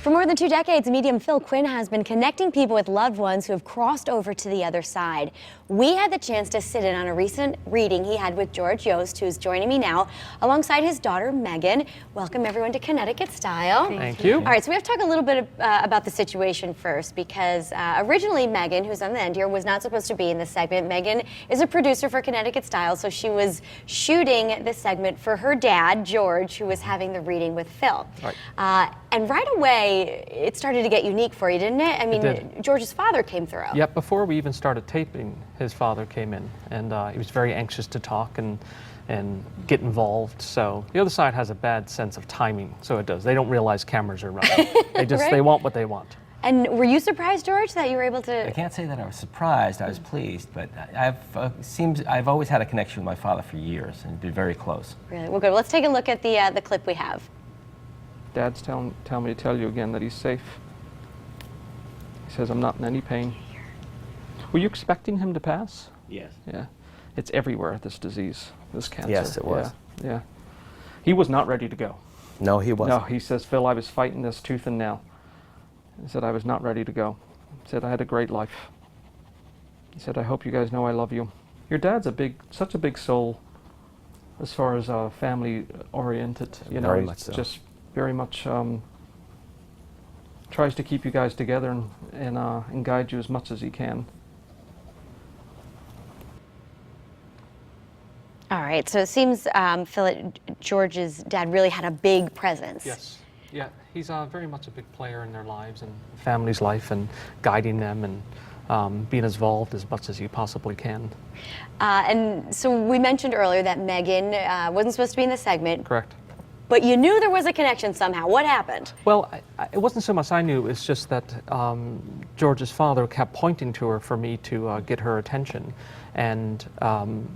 For more than 2 decades, medium Phil Quinn has been connecting people with loved ones who have crossed over to the other side. We had the chance to sit in on a recent reading he had with George Yost, who's joining me now, alongside his daughter, Megan. Welcome, everyone, to Connecticut Style. Thank you. All right, so we have to talk a little bit about the situation first, because originally Megan, who's on the end here, was not supposed to be in this segment. Megan is a producer for Connecticut Style, so she was shooting this segment for her dad, George, who was having the reading with Phil. Right. And right away, it started to get unique for you, didn't it? I mean, George's father came through. Yep, before we even started taping, his father came in, and he was very anxious to talk and get involved. So the other side has a bad sense of timing, so it does. They don't realize cameras are running. They just, Right. They want what they want. And were you surprised, George, that you were able to? I can't say that I was surprised. I was pleased, but I've always had a connection with my father for years and been very close. Really? Well, good. Let's take a look at the clip we have. Dad's telling me to tell you again that he's safe. He says, I'm not in any pain. Were you expecting him to pass? Yes. Yeah. It's everywhere, this disease, this cancer. Yes, it was. Yeah. He was not ready to go. No, he wasn't. No, he says, Phil, I was fighting this tooth and nail. He said, I was not ready to go. He said, I had a great life. He said, I hope you guys know I love you. Your dad's such a big soul as far as family oriented. You know, Very he's much so. just very much tries to keep you guys together and guide you as much as he can. All right, so it seems, Phil, George's dad really had a big presence. Yes. Yeah, he's very much a big player in their lives and family's life, and guiding them and being involved as much as you possibly can. And so we mentioned earlier that Megan wasn't supposed to be in the segment. Correct. But you knew there was a connection somehow. What happened? Well, it wasn't so much I knew, it's just that George's father kept pointing to her for me to get her attention. And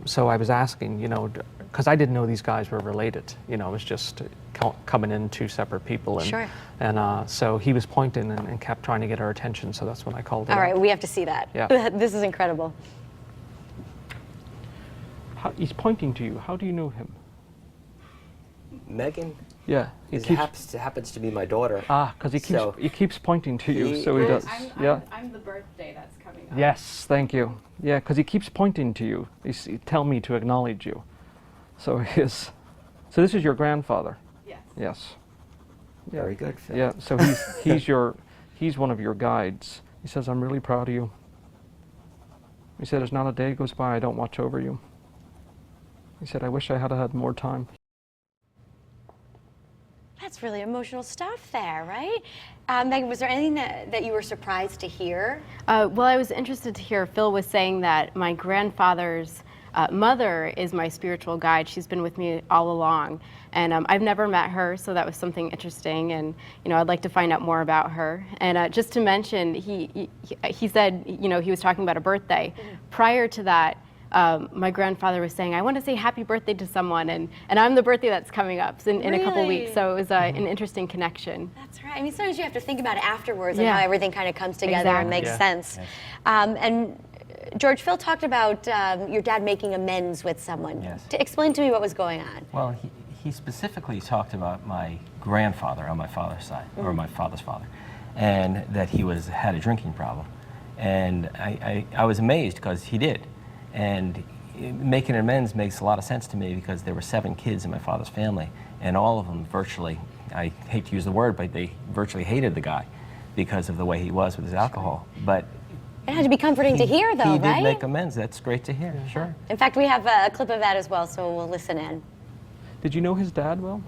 so I was asking, you know, because I didn't know these guys were related. You know, it was just coming in two separate people. And, Sure. And so he was pointing and kept trying to get her attention, so that's when I called her. All right, we have to see that. Yeah. This is incredible. He's pointing to you. How do you know him? Megan Yeah. happens to be my daughter. Ah, because he keeps pointing to you, so he does. I'm the birthday that's coming up. Yes, thank you. Yeah, because he keeps pointing to you. He tell me to acknowledge you. So so this is your grandfather. Yes. Yes. Yeah. Very good, Phil. Yeah. So he's one of your guides. He says, I'm really proud of you. He said, there's not a day goes by I don't watch over you. He said, I wish I had had more time. That's really emotional stuff there, right? Megan, was there anything that you were surprised to hear? Well, I was interested to hear Phil was saying that my grandfather's mother is my spiritual guide. She's been with me all along, and I've never met her, so that was something interesting. And you know, I'd like to find out more about her. And just to mention, he said, you know, he was talking about a birthday. Mm-hmm. Prior to that, my grandfather was saying, I want to say happy birthday to someone, and I'm the birthday that's coming up in a couple weeks. So it was an interesting connection. That's right. I mean, sometimes you have to think about it afterwards, Yeah. and how everything kind of comes together and makes sense. Yes. And George, Phil talked about your dad making amends with someone. Yes. Explain to me what was going on. Well, he specifically talked about my grandfather on my father's side, or my father's father, and that he had a drinking problem. And I was amazed because he did. And making amends makes a lot of sense to me, because there were 7 kids in my father's family, and all of them virtually, I hate to use the word, but they virtually hated the guy because of the way he was with his alcohol. But It had to be comforting to hear, though, he right? did make amends. That's great to hear. Sure. In fact, we have a clip of that as well, so we'll listen in. Did you know his dad well?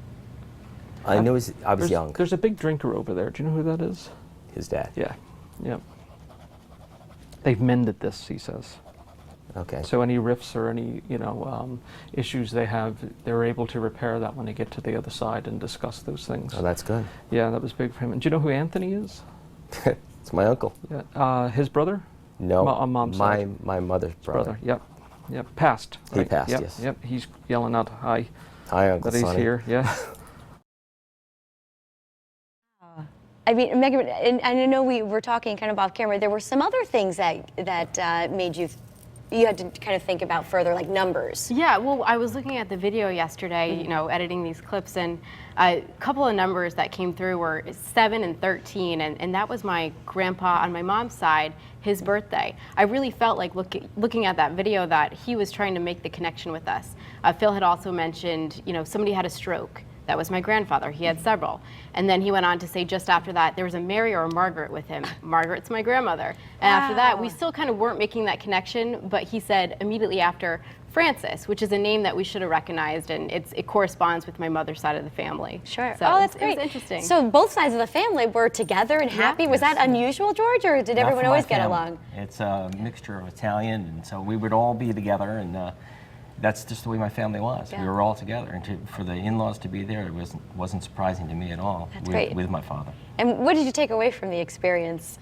I knew I was There's- young. There's a big drinker over there. Do you know who that is? His dad. Yeah. Yeah. They've mended this, he says. Okay. So any rifts or any, you know, issues they have, they're able to repair that when they get to the other side and discuss those things. Oh, that's good. Yeah, that was big for him. And do you know who Anthony is? It's my uncle. Yeah. His brother? No. On mom's side. My mother's brother. Yep. Yep. Passed. He Right? passed, Yep. yes. Yep. He's yelling out hi Hi, Uncle that he's Sonny. here. Yeah. I mean, Megan, and I know we were talking kind of off camera. There were some other things that made you you had to kind of think about further, like numbers? Yeah, well, I was looking at the video yesterday, you know, editing these clips, and a couple of numbers that came through were 7 and 13, and that was my grandpa on my mom's side, his birthday. I really felt like looking at that video that he was trying to make the connection with us. Phil had also mentioned, you know, somebody had a stroke. That was my grandfather. He had several. And then he went on to say just after that, there was a Mary or a Margaret with him. Margaret's my grandmother. And after that, we still kind of weren't making that connection, but he said immediately after, Francis, which is a name that we should have recognized, and it corresponds with my mother's side of the family. Sure. So Oh, that's it great. was interesting. So both sides of the family were together and happy. Was that unusual, George, or did Not everyone for my always get family. along? It's a mixture of Italian, and so we would all be together, and that's just the way my family was. Yeah. We were all together, and for the in-laws to be there, it wasn't surprising to me at all. That's great. With my father. And what did you take away from the experience?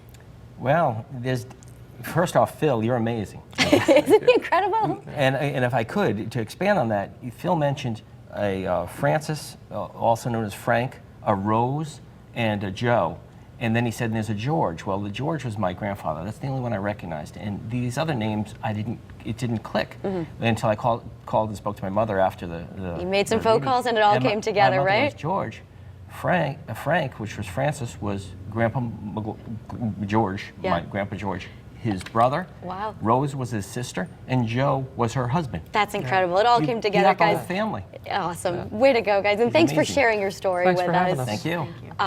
Well, first off, Phil, you're amazing. Isn't he incredible? And if I could, to expand on that, Phil mentioned a Francis, also known as Frank, a Rose, and a Joe. And then he said, there's a George. Well, the George was my grandfather. That's the only one I recognized. And these other names, it didn't click until I called and spoke to my mother after the You made some the phone meeting. calls and it all And came together, my mother right? was George. Frank, which was Francis, was George, Yeah. my Grandpa George, his brother. Wow. Rose was his sister, and Joe was her husband. That's incredible. It all came You together, got the whole guys. family. Awesome. Way to go, guys. And thanks for amazing. sharing your story Thanks with for having us. us. Thank you.